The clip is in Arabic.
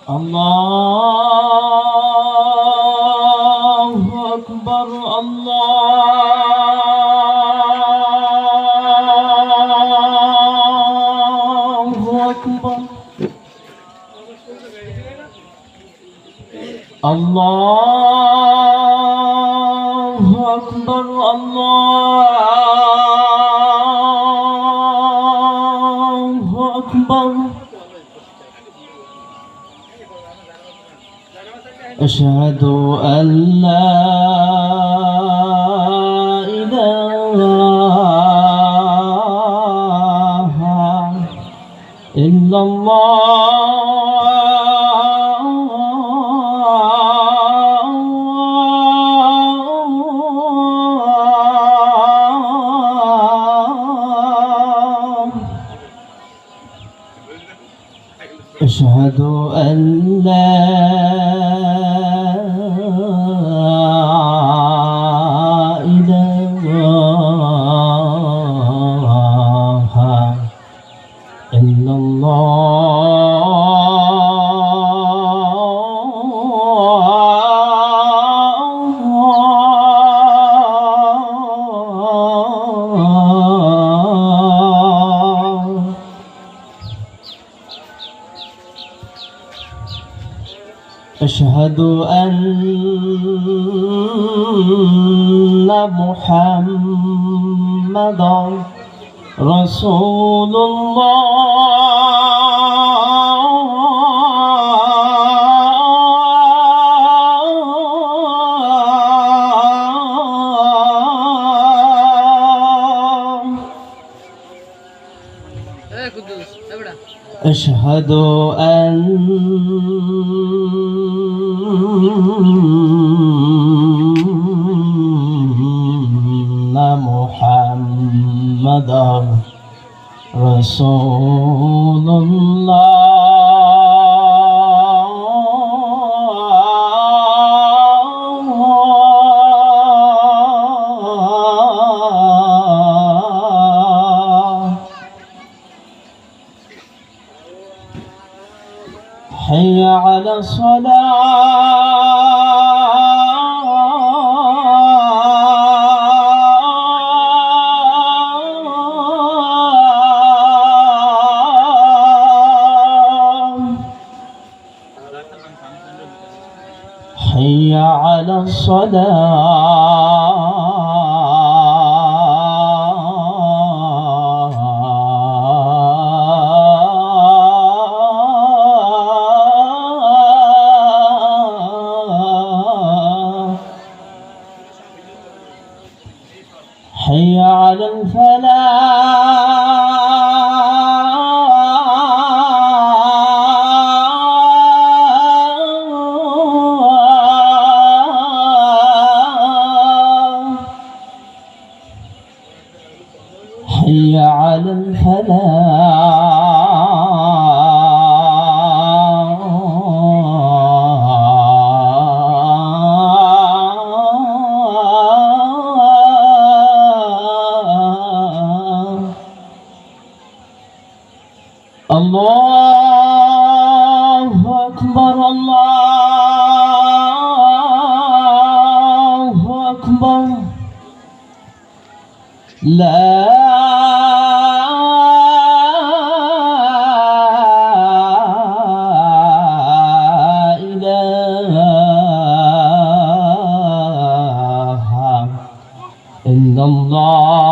الله أكبر الله أكبر الله أكبر الله أكبر أشهد أن لا إله إلا الله أشهد أن لا إله إلا الله أشهد أن محمدا رسول الله أشهد أن محمدا رسول الله حي على الصلاة حي على الصلاة حي على الفلاح حي على الفلاح الله أكبر الله أكبر لا إله إلا الله